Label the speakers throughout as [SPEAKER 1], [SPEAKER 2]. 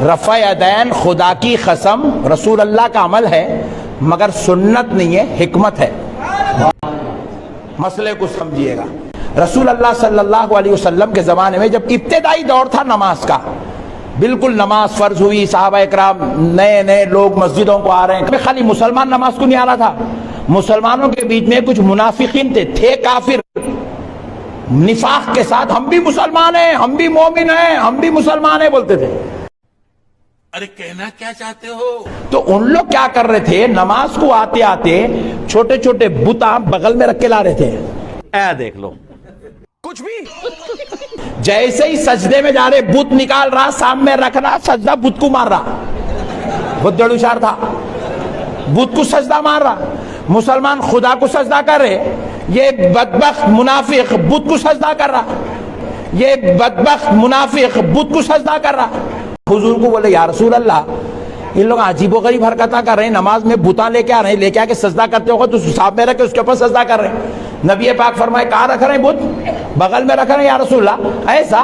[SPEAKER 1] رفع یدین خدا کی قسم رسول اللہ کا عمل ہے مگر سنت نہیں ہے، حکمت ہے۔ مسئلے کو سمجھیے گا، رسول اللہ صلی اللہ علیہ وسلم کے زمانے میں جب ابتدائی دور تھا نماز کا، بالکل نماز فرض ہوئی، صحابہ اکرام نئے نئے لوگ مسجدوں کو آ رہے ہیں، خالی مسلمان نماز کو نہیں آ رہا تھا، مسلمانوں کے بیچ میں کچھ منافقین تھے کافر، نفاق کے ساتھ ہم بھی مسلمان ہیں، ہم بھی مومن ہیں، ہم بھی مسلمان ہیں بولتے تھے۔
[SPEAKER 2] ارے کہنا کیا چاہتے ہو؟
[SPEAKER 1] تو ان لوگ کیا کر رہے تھے، نماز کو آتے آتے چھوٹے چھوٹے بتاں بغل میں رکھ کے لا رہے تھے،
[SPEAKER 2] اے دیکھ لو کچھ بھی،
[SPEAKER 1] جیسے ہی سجدے میں جا رہے بت نکال رہا، سامنے رکھ رہا، سجدہ بت کو مار رہا، بہت جڑ اشار تھا، بت کو سجدہ مار رہا، مسلمان خدا کو سجدہ کر رہے، یہ بدبخت منافق بت کو سجدہ کر رہا، یہ بدبخت منافق بت کو سجدہ کر رہا۔ حضور کو بولے یا رسول اللہ ان لوگ عجیب و غریب حرکتیں کر رہے ہیں، نماز میں بتاں لے کے آ رہے ہیں، لے کے آ کے سجدہ کرتے ہوگا تو صاحب میں رکھ کے اس کے اوپر سجدہ کر رہے ہیں۔ نبی پاک فرمائے کہاں رکھ رہے ہیں بت؟ بغل میں رکھ رہے ہیں یا رسول اللہ، ایسا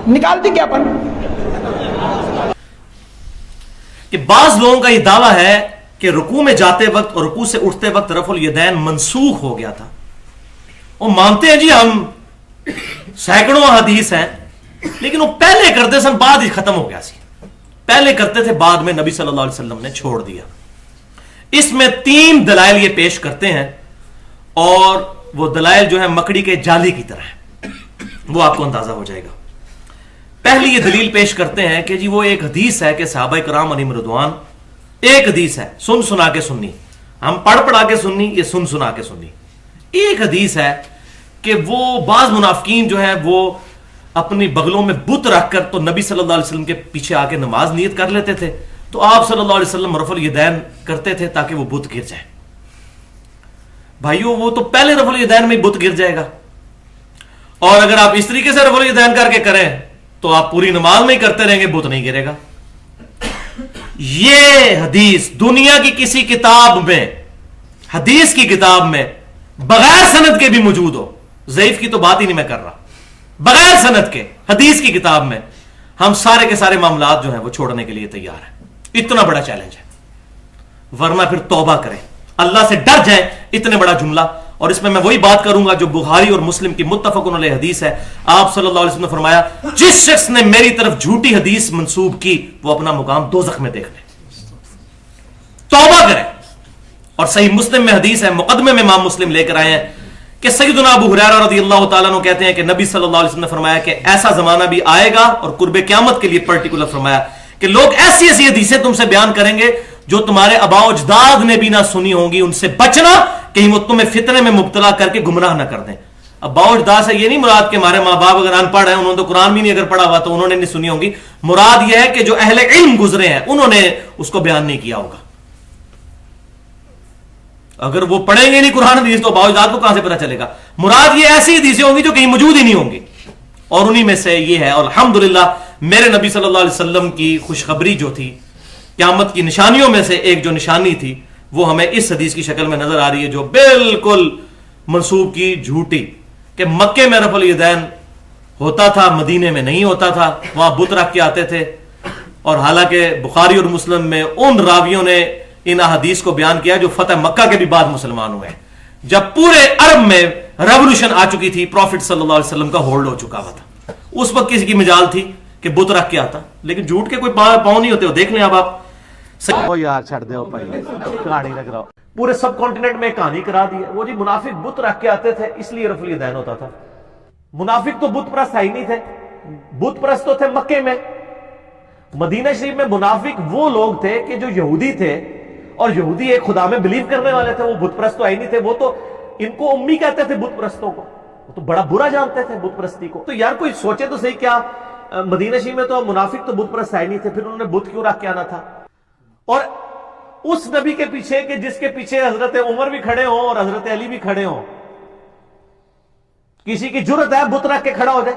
[SPEAKER 1] نکال دی کیا اپن؟
[SPEAKER 3] کہ بعض لوگوں کا یہ دعویٰ ہے کہ رکوع میں جاتے وقت اور رکوع سے اٹھتے وقت رفع الیدین منسوخ ہو گیا تھا۔ وہ مانتے ہیں جی ہم سینکڑوں حدیث ہیں، لیکن وہ پہلے کرتے سن بعد ہی ختم ہو گیا سی، پہلے کرتے تھے بعد میں نبی صلی اللہ علیہ وسلم نے چھوڑ دیا۔ اس میں 3 دلائل یہ پیش کرتے ہیں، اور وہ دلائل جو ہے مکڑی کے جالی کی طرح ہے، وہ آپ کو اندازہ ہو جائے گا۔ پہلی یہ دلیل پیش کرتے ہیں کہ جی وہ ایک حدیث ہے کہ صحابہ کرام علیہم رضوان، ایک حدیث ہے سن سنا کے سننی، ہم پڑھ پڑھا کے سننی، یہ سن سنا کے سننی۔ ایک حدیث ہے کہ وہ بعض منافقین جو ہیں وہ اپنی بغلوں میں بت رکھ کر تو نبی صلی اللہ علیہ وسلم کے پیچھے آ کے نماز نیت کر لیتے تھے، تو آپ صلی اللہ علیہ وسلم رفع الیدین کرتے تھے تاکہ وہ بت گر جائے۔ بھائیو وہ تو پہلے رفع الیدین میں بت گر جائے گا، اور اگر آپ اس طریقے سے رفع الیدین کر کے کریں تو آپ پوری نماز میں ہی کرتے رہیں گے، بت نہیں گرے گا۔ یہ حدیث دنیا کی کسی کتاب میں، حدیث کی کتاب میں بغیر سند کے بھی موجود ہو، ضعیف کی تو بات ہی نہیں میں کر رہا، بغیر سند کے حدیث کی کتاب میں، ہم سارے کے سارے معاملات جو ہیں وہ چھوڑنے کے لیے تیار ہیں۔ اتنا بڑا چیلنج ہے، ورنہ پھر توبہ کریں، اللہ سے ڈر جائیں۔ اتنے بڑا جملہ، اور اس میں وہی بات کروں گا جو بخاری اور مسلم کی متفق علیہ حدیث ہے۔ آپ صلی اللہ علیہ وسلم نے فرمایا جس شخص نے میری طرف جھوٹی حدیث منسوب کی وہ اپنا مقام دوزخ میں دیکھ لے، توبہ کریں۔ اور صحیح مسلم میں حدیث ہے، مقدمے میں امام مسلم لے کر آئے ہیں کہ سیدنا ابو ہریرہ رضی اللہ تعالیٰ عنہ کہتے ہیں کہ نبی صلی اللہ علیہ وسلم نے فرمایا کہ ایسا زمانہ بھی آئے گا، اور قرب قیامت کے لیے پرٹیکولر فرمایا کہ لوگ ایسی ایسی حدیثیں تم سے بیان کریں گے جو تمہارے آباء و اجداد نے بھی نہ سنی ہوں گی، ان سے بچنا کہیں وہ تمہیں فتنے میں مبتلا کر کے گمراہ نہ کر دیں۔ آباء و اجداد سے یہ نہیں مراد کہ ہمارے ماں باپ اگر ان پڑھ ہیں، انہوں نے تو قرآن بھی نہیں اگر پڑھا ہوا تو انہوں نے نہیں سنی ہوگی، مراد یہ ہے کہ جو اہل علم گزرے ہیں انہوں نے اس کو بیان نہیں کیا ہوگا۔ اگر وہ پڑھیں گے نہیں قرآن حدیث تو آباء و اجداد کو کہاں سے پتہ چلے گا؟ مراد یہ ایسی حدیثیں ہوں گی جو کہیں موجود ہی نہیں ہوں گی، اور انہی میں سے یہ ہے۔ اور الحمدللہ میرے نبی صلی اللہ علیہ وسلم کی خوشخبری جو تھی، قیامت کی نشانیوں میں سے ایک جو نشانی تھی وہ ہمیں اس حدیث کی شکل میں نظر آ رہی ہے جو بالکل منسوب کی جھوٹی، کہ مکے میں رفع الیدین ہوتا تھا، مدینے میں نہیں ہوتا تھا، وہاں بت رکھ کے آتے تھے۔ اور حالانکہ بخاری اور مسلم میں ان راویوں نے ان احادیث کو بیان کیا جو فتح مکہ کے بھی بعد مسلمان ہوئے ہیں، جب پورے عرب میں ریولوشن آ چکی تھی، پروفٹ صلی اللہ علیہ وسلم کا ہولڈ ہو چکا ہوا تھا، اس وقت کسی کی مجال تھی کہ بت رکھ کے آتا، لیکن جھوٹ کے کوئی پاؤں نہیں ہوتے، دیکھ لیں اب آپ۔
[SPEAKER 2] یار چھڑ دے کہانی لگ رہا،
[SPEAKER 3] پورے سب کانٹیننٹ میں کہانی کرا دی ہے۔ وہ جی منافق بت رکھ کے آتے تھے اس لیے رفع الیدین ہوتا تھا۔ منافق تو بت پرست ہی نہیں تھے، بت پرست تو تھے مکے میں۔ مدینہ شریف میں منافق وہ لوگ تھے کہ جو یہودی تھے، اور یہودی ایک خدا میں بلیو کرنے والے تھے، وہ بت پرست تو ہی نہیں تھے، وہ تو ان کو امی کہتے تھے بت پرستوں کو، وہ تو بڑا برا جانتے تھے بت پرستی کو۔ تو یار کوئی سوچے تو صحیح، کیا مدینہ شریف میں تو منافق تو بت پرست ہی نہیں تھے، پھر انہوں نے بت کیوں رکھ کے آنا تھا؟ اور اس نبی کے پیچھے کہ جس کے پیچھے حضرت عمر بھی کھڑے ہوں اور حضرت علی بھی کھڑے ہوں، کسی کی جرت ہے بت رکھ کے کھڑا ہو جائے؟